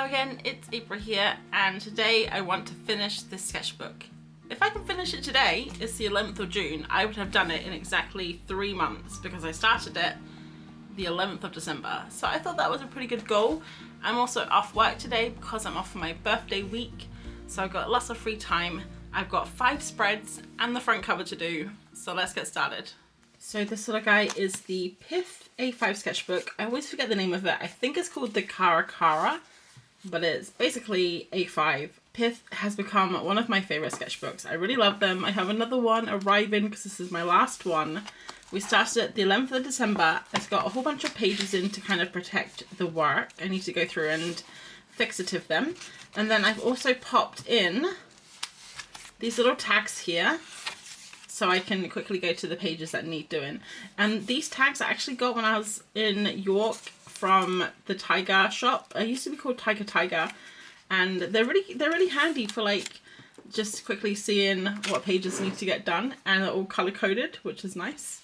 Hello again, it's April here, and today I want to finish this sketchbook. If I can finish it today, it's the 11th of June, I would have done it in exactly 3 months because I started it the 11th of December. So I thought that was a pretty good goal. I'm also off work today because I'm off for my birthday week, so I've got lots of free time. I've got 5 spreads and the front cover to do, so let's get started. So this little guy is the Pith A5 sketchbook. I always forget the name of it. I think it's called the Cara Cara, but it's basically A5. Pith has become one of my favorite sketchbooks. I really love them. I have another one arriving because this is my last one. We started at the 11th of December. It's got a whole bunch of pages in to kind of protect the work. I need to go through and fixative them. And then I've also popped in these little tags here, so I can quickly go to the pages that need doing. And these tags I actually got when I was in York from the Tiger shop. It used to be called Tiger, and they're really handy for like just quickly seeing what pages need to get done, and they're all color coded, which is nice.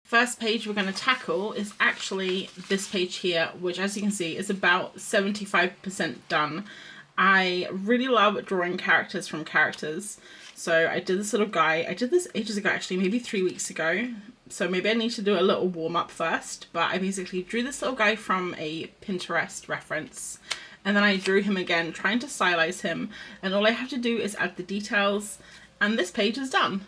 First page we're going to tackle is actually this page here, which as you can see is about 75% done. I really love drawing characters from characters. So I did this little guy. I did this ages ago, actually, maybe 3 weeks ago. So maybe I need to do a little warm up first. But I basically drew this little guy from a Pinterest reference. And then I drew him again, trying to stylize him. And all I have to do is add the details. And this page is done.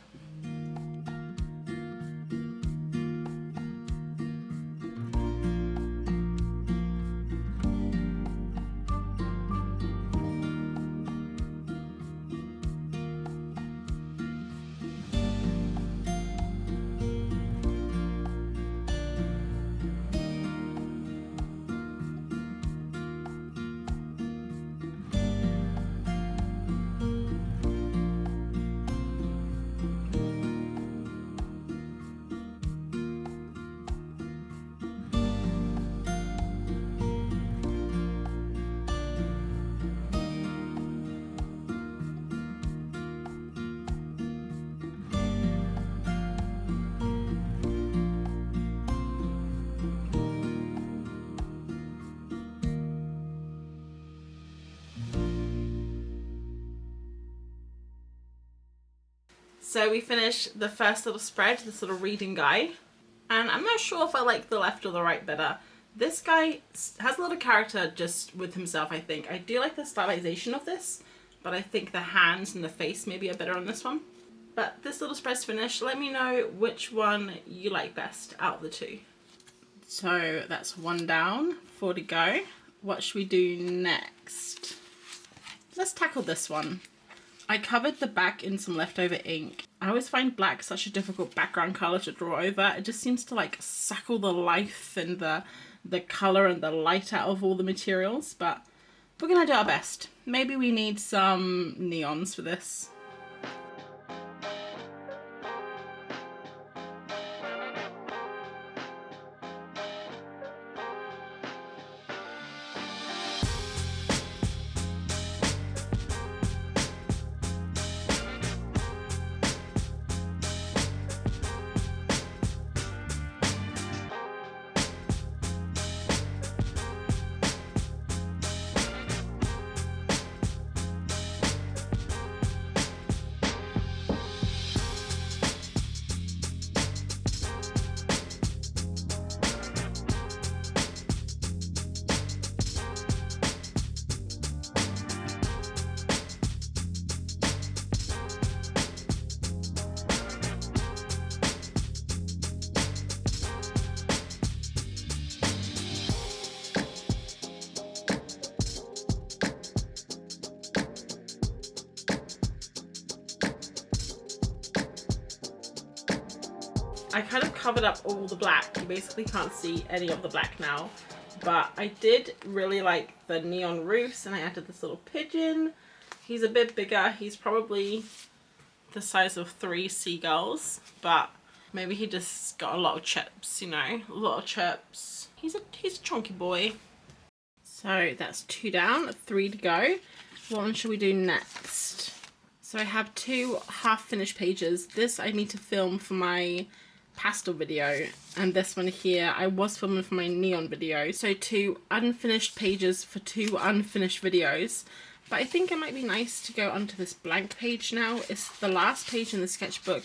So we finished the first little spread, this little reading guy, and I'm not sure if I like the left or the right better. This guy has a little character just with himself, I think. I do like the stylization of this, but I think the hands and the face maybe are better on this one. But this little spread's finished. Let me know which one you like best out of the two. So that's one down, 4 to go. What should we do next? Let's tackle this one. I covered the back in some leftover ink. I always find black such a difficult background color to draw over. It just seems to like suck all the life and the color and the light out of all the materials, but we're gonna do our best. Maybe we need some neons for this. I kind of covered up all the black. You basically can't see any of the black now. But I did really like the neon roofs, and I added this little pigeon. He's a bit bigger. He's probably the size of 3 seagulls, but maybe he just got a lot of chips, you know, a lot of chips. He's a chunky boy. So that's 2 down, 3 to go. What one should we do next? So I have 2 half-finished pages. This I need to film for my pastel video, and this one here I was filming for my neon video. So 2 unfinished pages for 2 unfinished videos. But I think it might be nice to go onto this blank page now. It's the last page in the sketchbook,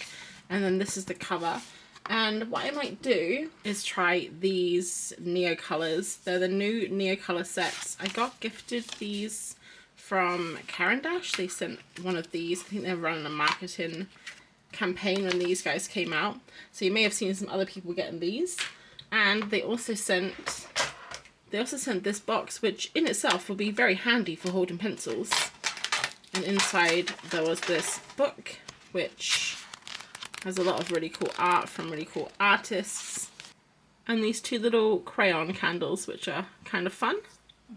and then this is the cover. And what I might do is try these Neocolors. They're the new Neocolor sets. I got gifted these from Caran. They sent one of these. I think they're running a marketing campaign when these guys came out. So you may have seen some other people getting these. And they also sent this box, which in itself will be very handy for holding pencils. And inside there was this book, which has a lot of really cool art from really cool artists. And these 2 little crayon candles, which are kind of fun.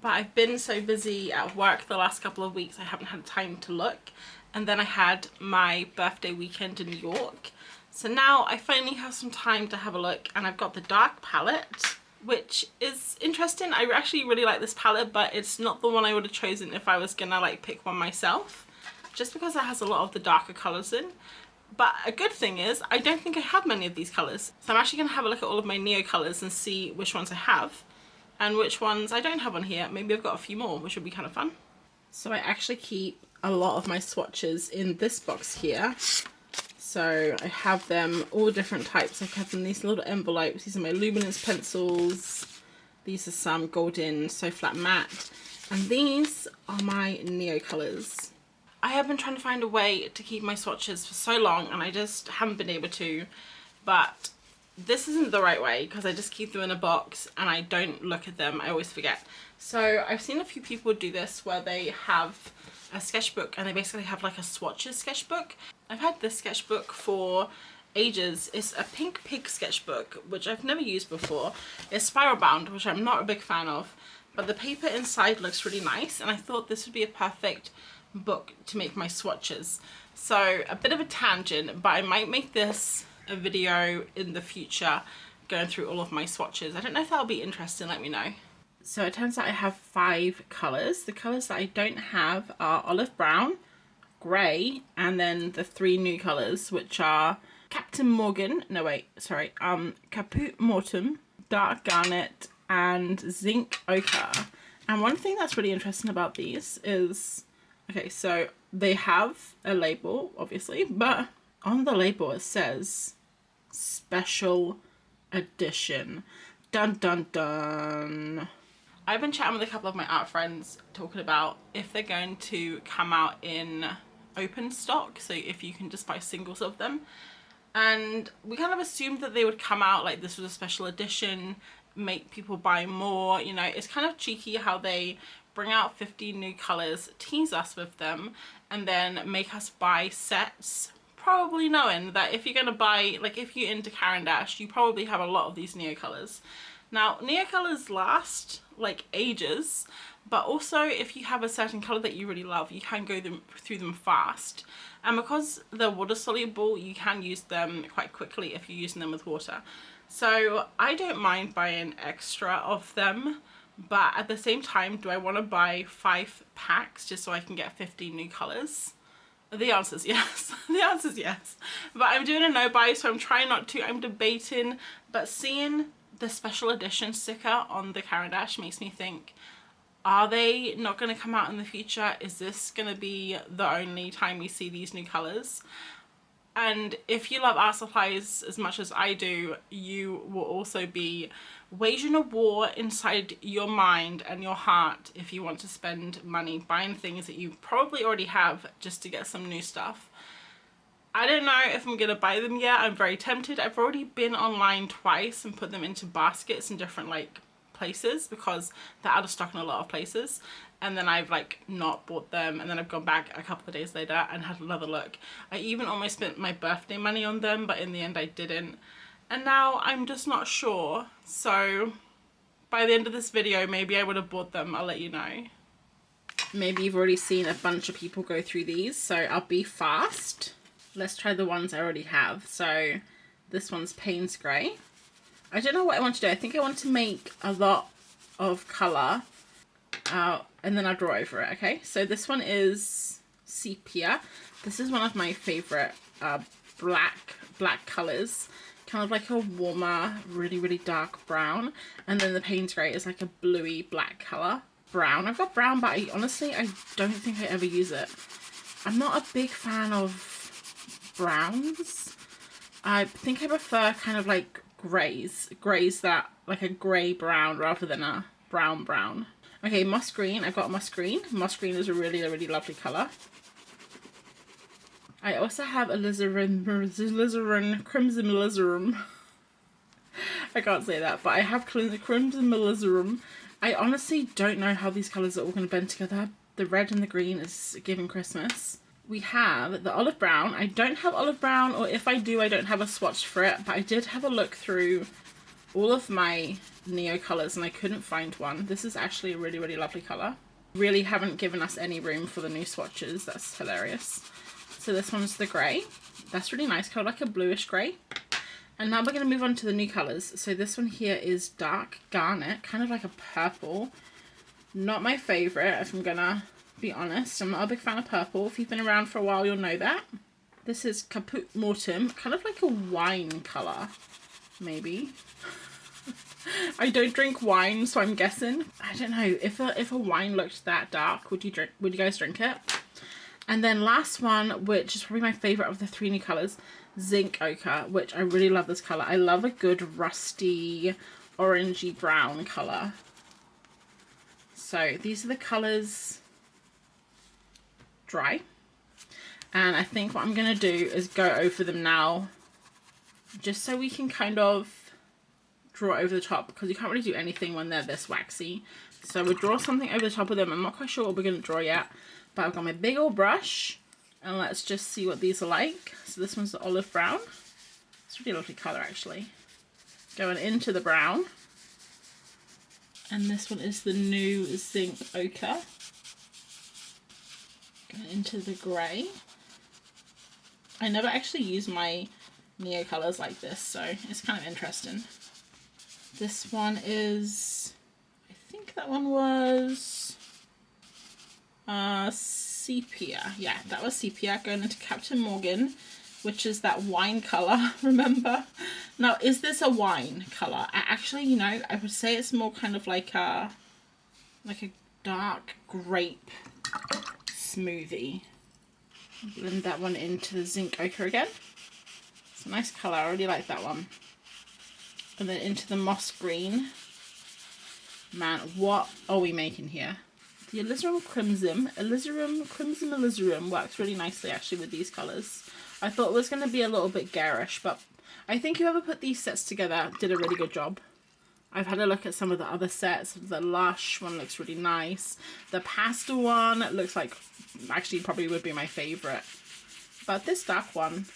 But I've been so busy at work the last couple of weeks, I haven't had time to look. And then I had my birthday weekend in New York. So now I finally have some time to have a look, and I've got the dark palette, which is interesting. I actually really like this palette, but it's not the one I would have chosen if I was gonna like pick one myself, just because it has a lot of the darker colors in. But a good thing is I don't think I have many of these colors, so I'm actually gonna have a look at all of my Neocolors and see which ones I have and which ones I don't have on here. Maybe I've got a few more, which would be kind of fun. So I actually keep a lot of my swatches in this box here. So I have them all different types. I have them in these little envelopes. These are my luminance pencils. These are some golden so flat matte, and these are my Neocolors. I have been trying to find a way to keep my swatches for so long, and I just haven't been able to, but this isn't the right way because I just keep them in a box and I don't look at them. I always forget. So I've seen a few people do this where they have a sketchbook and they basically have like a swatches sketchbook. I've had this sketchbook for ages. It's a pink pig sketchbook, which I've never used before. It's spiral bound, which I'm not a big fan of, but the paper inside looks really nice, and I thought this would be a perfect book to make my swatches. So a bit of a tangent, but I might make this a video in the future going through all of my swatches. I don't know if that'll be interesting, let me know. So it turns out I have 5 colours. The colours that I don't have are olive brown, grey, and then the 3 new colours, which are Captain Morgan, no wait, sorry, Caput Mortem, Dark Garnet, and Zinc Ochre. And one thing that's really interesting about these is, okay, so they have a label, obviously, but on the label it says special edition. Dun dun dun. I've been chatting with a couple of my art friends talking about if they're going to come out in open stock, so if you can just buy singles of them. And we kind of assumed that they would come out like this was a special edition, make people buy more, you know. It's kind of cheeky how they bring out 50 new colors, tease us with them, and then make us buy sets, probably knowing that if you're going to buy, like if you're into Caran, you probably have a lot of these Neocolors. Now, Neocolors last like ages, but also if you have a certain color that you really love, you can go through them fast. And because they're water soluble, you can use them quite quickly if you're using them with water. So I don't mind buying extra of them, but at the same time, do I want to buy 5 packs just so I can get 50 new colors? The answer is yes. The answer is yes. But I'm doing a no buy, so I'm trying not to. I'm debating, but seeing the special edition sticker on the Caran makes me think, are they not going to come out in the future? Is this going to be the only time we see these new colors? And if you love art supplies as much as I do, you will also be waging a war inside your mind and your heart if you want to spend money buying things that you probably already have just to get some new stuff. I don't know if I'm going to buy them yet. I'm very tempted. I've already been online twice and put them into baskets in different like places because they're out of stock in a lot of places. And then I've like not bought them, and then I've gone back a couple of days later and had another look. I even almost spent my birthday money on them, but in the end I didn't. And now I'm just not sure. So by the end of this video, maybe I would have bought them. I'll let you know. Maybe you've already seen a bunch of people go through these, so I'll be fast. Let's try the ones I already have. So this one's Payne's Grey. I don't know what I want to do. I think I want to make a lot of colour and then I'll draw over it, okay? So this one is Sepia. This is one of my favourite black colours. kind of like a warmer, really, really dark brown. And then the Payne's Grey is like a bluey black colour. Brown. I've got brown, but I don't think I ever use it. I'm not a big fan of browns. I think I prefer kind of like greys that like a grey brown rather than a brown. Okay, moss green. I've got moss green. Moss green is a really, really lovely colour. I also have alizarin, crimson alizarin. I can't say that, but I have crimson alizarin. I honestly don't know how these colours are all going to blend together. The red and the green is giving Christmas. We have the olive brown. I don't have olive brown, or if I do, I don't have a swatch for it, but I did have a look through all of my Neocolors and I couldn't find one. This is actually a really, really lovely colour. Really haven't given us any room for the new swatches. That's hilarious. So this one's the grey. That's really nice, kind of like a bluish grey. And now we're going to move on to the new colours. So this one here is dark garnet, kind of like a purple. Not my favourite, if I'm going to be honest. I'm not a big fan of purple. If you've been around for a while, you'll know that. This is Caput Mortem, kind of like a wine colour, maybe. I don't drink wine, so I'm guessing. I don't know, if a wine looked that dark, would you guys drink it? And then last one, which is probably my favourite of the three new colours, Zinc Ochre, which I really love this colour. I love a good rusty orangey brown colour. So these are the colours dry. And I think what I'm going to do is go over them now, just so we can kind of draw over the top, because you can't really do anything when they're this waxy. So we'll draw something over the top of them. I'm not quite sure what we're going to draw yet, but I've got my big old brush. And let's just see what these are like. So this one's the olive brown. It's a really lovely colour actually. Going into the brown. And this one is the new Zinc Ochre. Going into the grey. I never actually use my Neocolors like this, so it's kind of interesting. This one is, I think that one was sepia. Yeah, that was sepia. Going into Captain Morgan, which is that wine colour, remember? Now, is this a wine colour? Actually, you know, I would say it's more kind of like a dark grape smoothie. Blend that one into the Zinc Ochre again. It's a nice colour. I really like that one. And then into the moss green. Man, what are we making here? The alizarin crimson alizarin works really nicely actually with these colours. I thought it was going to be a little bit garish, but I think whoever put these sets together did a really good job. I've had a look at some of the other sets. The Lush one looks really nice. The pastel one looks like, actually probably would be my favourite. But this dark one,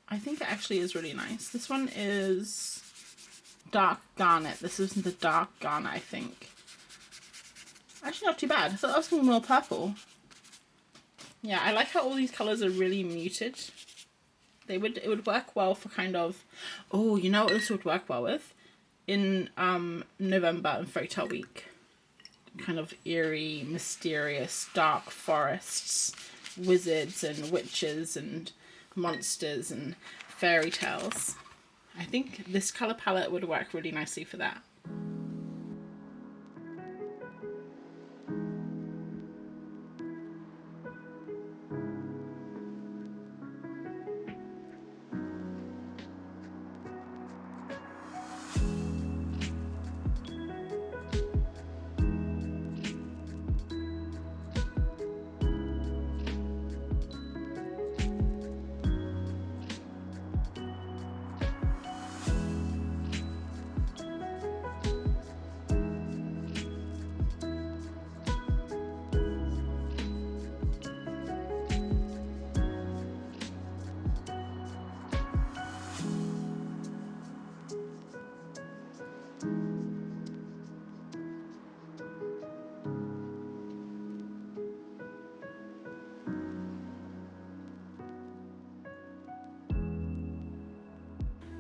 I think it actually is really nice. This one is dark garnet. This isn't the dark garnet, I think. Actually not too bad. I thought that was going to be more purple. Yeah, I like how all these colours are really muted. It would work well for kind of, oh, you know what this would work well with? In November and Folktale Week. Kind of eerie, mysterious, dark forests, wizards and witches and monsters and fairy tales. I think this colour palette would work really nicely for that.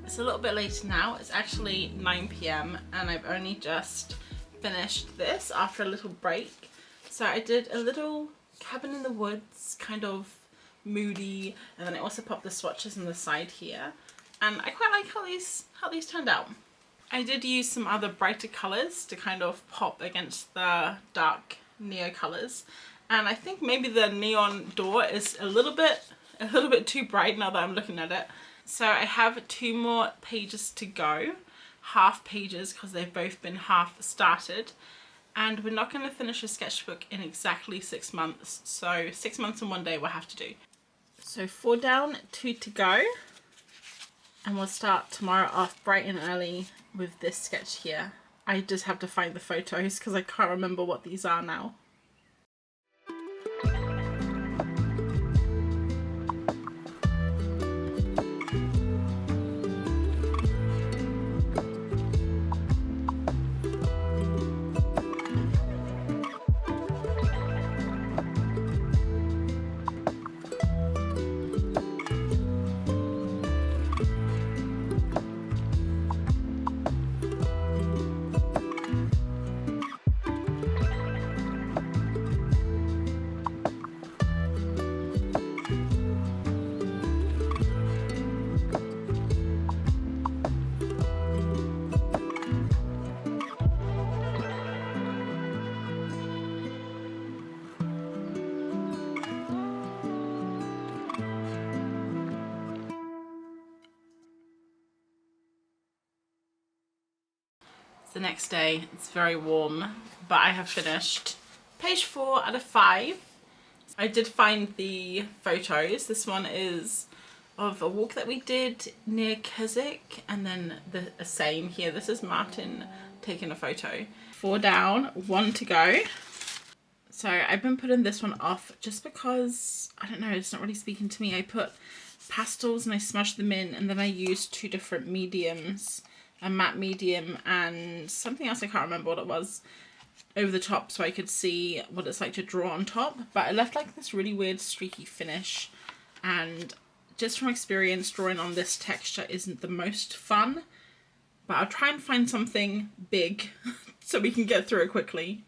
It's a little bit later now. It's actually 9 PM and I've only just finished this after a little break. So I did a little cabin in the woods, kind of moody, and then I also popped the swatches on the side here. and I quite like how these turned out. I did use some other brighter colours to kind of pop against the dark Neocolors, and I think maybe the neon door is a little bit too bright now that I'm looking at it. So I have 2 more pages to go, half pages, because they've both been half started, and we're not going to finish a sketchbook in exactly 6 months, so 6 months and 1 day we'll have to do. So 4 down, 2 to go, and we'll start tomorrow off bright and early with this sketch here. I just have to find the photos because I can't remember what these are now. The next day, it's very warm, but I have finished page 4 out of 5. I did find the photos. This one is of a walk that we did near Keswick, and then the same here. This is Martin taking a photo. 4 down, 1 to go. So I've been putting this one off just because, I don't know, it's not really speaking to me. I put pastels and I smushed them in, and then I used 2 different mediums, a matte medium and something else, I can't remember what it was, over the top so I could see what it's like to draw on top. But it left like this really weird streaky finish, and just from experience, drawing on this texture isn't the most fun, but I'll try and find something big so we can get through it quickly.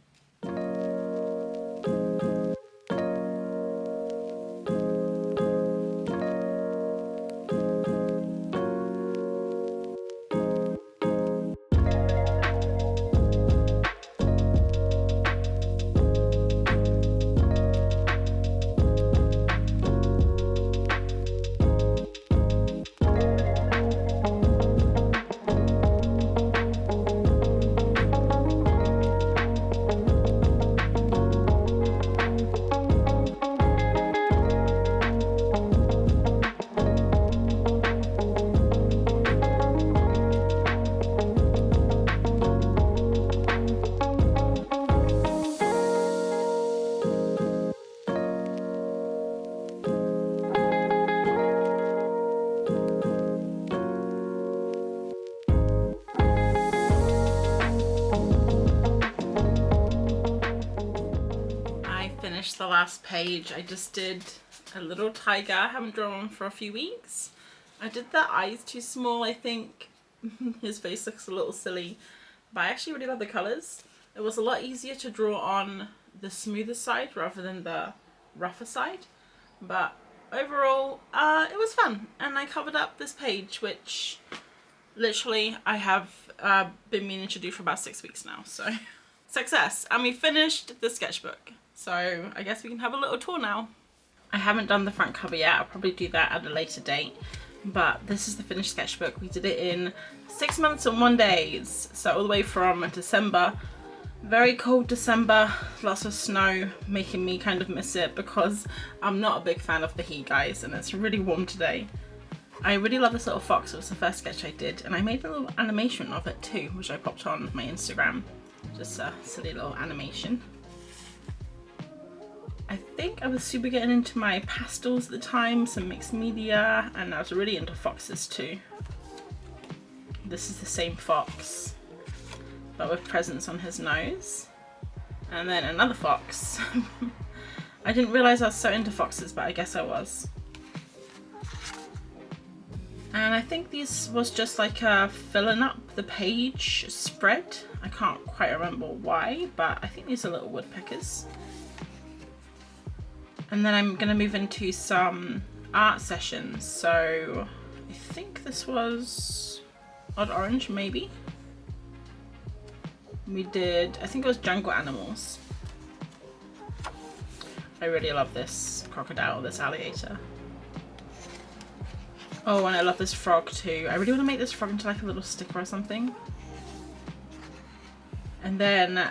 The last page. I just did a little tiger. I haven't drawn one for a few weeks. I did the eyes too small, I think. His face looks a little silly, but I actually really love the colours. It was a lot easier to draw on the smoother side rather than the rougher side, but overall it was fun, and I covered up this page, which literally I have been meaning to do for about 6 weeks now, so success. And we finished the sketchbook. So I guess we can have a little tour now. I haven't done the front cover yet. I'll probably do that at a later date. But this is the finished sketchbook. We did it in 6 months and 1 day. So all the way from December. Very cold December. Lots of snow, making me kind of miss it because I'm not a big fan of the heat, guys. And it's really warm today. I really love this little fox. It was the first sketch I did. And I made a little animation of it too, which I popped on my Instagram. Just a silly little animation. I think I was super getting into my pastels at the time, some mixed media, and I was really into foxes too. This is the same fox, but with presents on his nose. And then another fox. I didn't realise I was so into foxes, but I guess I was. And I think this was just like a filling up the page spread. I can't quite remember why, but I think these are little woodpeckers. And then I'm going to move into some art sessions. So I think this was Odd Orange, maybe. We did, I think it was Jungle Animals. I really love this crocodile, this alligator. Oh, and I love this frog too. I really want to make this frog into like a little sticker or something. And then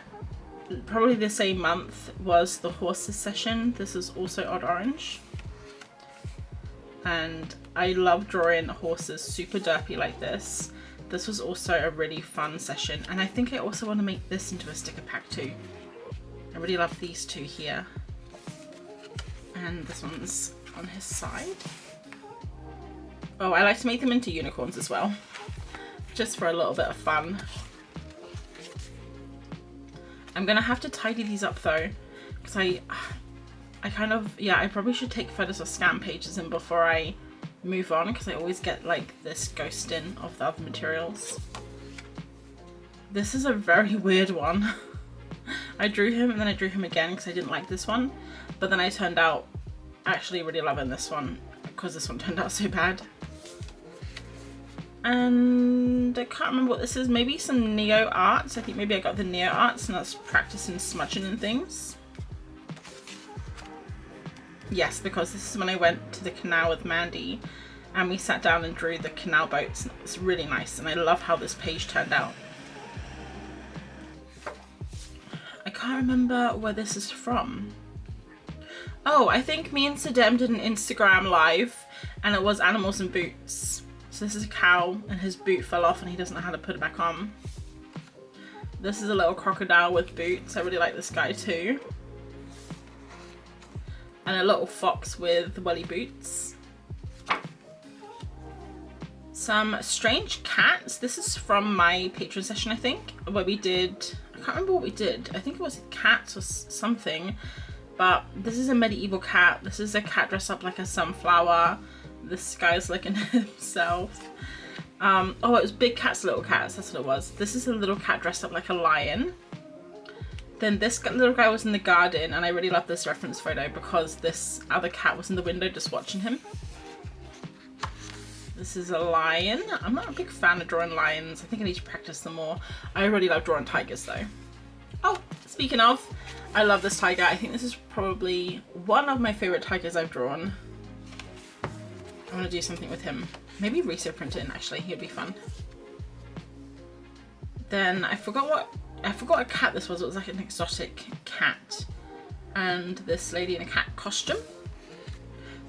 probably the same month was the horses session. This is also Odd Orange. And I love drawing horses super derpy like this. This was also a really fun session. And I think I also want to make this into a sticker pack too. I really love these two here. And this one's on his side. Oh, I like to make them into unicorns as well. Just for a little bit of fun. I'm gonna have to tidy these up though. Because I kind of, yeah, I probably should take photos or scan pages in before I move on, because I always get like this ghosting of the other materials. This is a very weird one. I drew him and then I drew him again because I didn't like this one, but then I turned out actually really loving this one because this one turned out so bad. And I can't remember what this is. Maybe some Neo Arts. I think maybe I got the Neo Arts and that's practicing smudging and things. Yes, because this is when I went to the canal with Mandy and we sat down and drew the canal boats. And it was really nice and I love how this page turned out. I can't remember where this is from. Oh, I think me and Sadem did an Instagram live and it was animals and boots. So this is a cow and his boot fell off and he doesn't know how to put it back on. This is a little crocodile with boots. I really like this guy too. And a little fox with welly boots. Some strange cats. This is from my Patreon session, I think, where we did, I can't remember what we did. I think it was cats or something, but this is a medieval cat. This is a cat dressed up like a sunflower. This guy's looking at himself. Oh, it was big cats, little cats. That's what it was. This is a little cat dressed up like a lion. Then this little guy was in the garden, and I really love this reference photo because this other cat was in the window just watching him. This is a lion. I'm not a big fan of drawing lions. I think I need to practice them more. I really love drawing tigers though. Oh, speaking of, I love this tiger. I think this is probably one of my favorite tigers I've drawn. I want to do something with him. Maybe reso print it in, actually. He'd be fun. Then I forgot what cat this was. It was like an exotic cat. And this lady in a cat costume.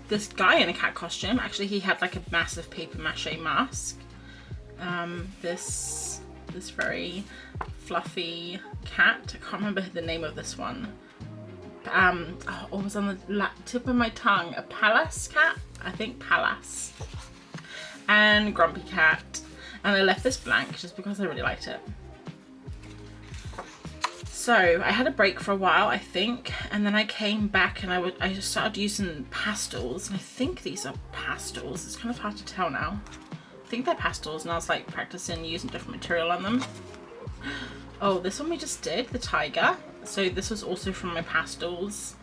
This guy in a cat costume. Actually, he had like a massive paper mache mask. This very fluffy cat. I can't remember the name of this one. Oh, it was on the tip of my tongue. A Pallas cat? I think Pallas. And Grumpy Cat. And I left this blank just because I really liked it. So I had a break for a while, I think, and then I came back and I just started using pastels, and I think these are pastels. It's kind of hard to tell now. I think they're pastels, and I was like practicing using different material on them. Oh, this one we just did, the tiger. So this was also from my pastels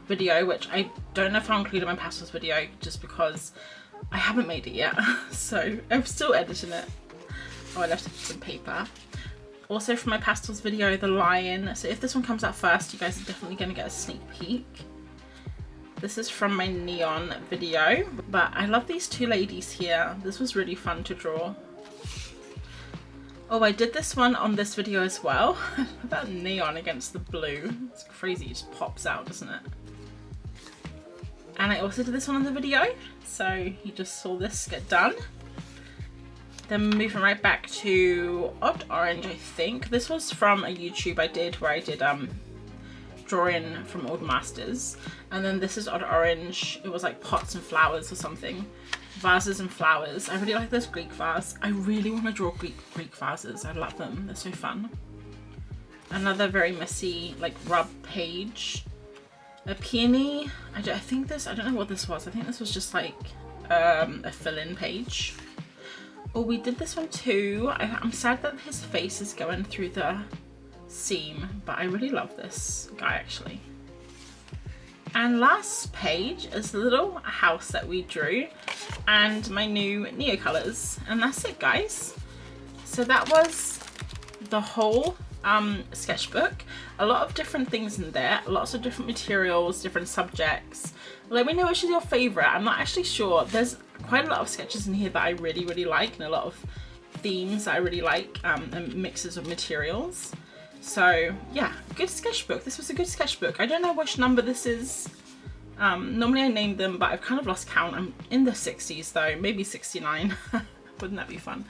video, which I don't know if I'll include in my pastels video just because I haven't made it yet. So I'm still editing it. Oh, I left some paper. Also from my pastels video, the lion. So if this one comes out first, you guys are definitely going to get a sneak peek. This is from my neon video, but I love these two ladies here. This was really fun to draw. Oh, I did this one on this video as well. That neon against the blue. It's crazy, it just pops out, doesn't it? And I also did this one on the video. So you just saw this get done. Then moving right back to Odd Orange, I think. This was from a YouTube I did where I did drawing from old masters. And then this is Odd Orange. It was like pots and flowers or something. Vases and flowers. I really like this Greek vase. I really want to draw Greek vases. I love them. They're so fun. Another very messy like rub page. A peony. I don't know what this was. I think this was just like a fill-in page. Oh, we did this one too. I'm sad that his face is going through the seam, but I really love this guy actually. And last page is the little house that we drew and my new Neocolors. And that's it, guys. So that was the whole sketchbook. A lot of different things in there, lots of different materials, different subjects. Let me know which is your favorite. I'm not actually sure. There's quite a lot of sketches in here that I really like, and a lot of themes that I really like, and mixes of materials. So yeah, good sketchbook. This was a good sketchbook. I don't know which number this is. Normally I name them, but I've kind of lost count. I'm in the 60s though, maybe 69. Wouldn't that be fun?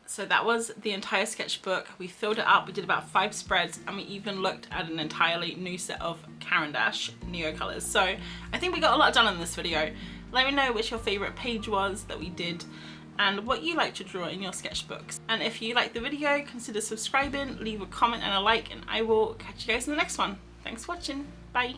So that was the entire sketchbook. We filled it up, we did about 5 spreads, and we even looked at an entirely new set of Caran d'Ache Neocolors. So I think we got a lot done in this video. Let me know which your favorite page was that we did and what you like to draw in your sketchbooks. And if you liked the video, consider subscribing, leave a comment and a like, and I will catch you guys in the next one. Thanks for watching. Bye.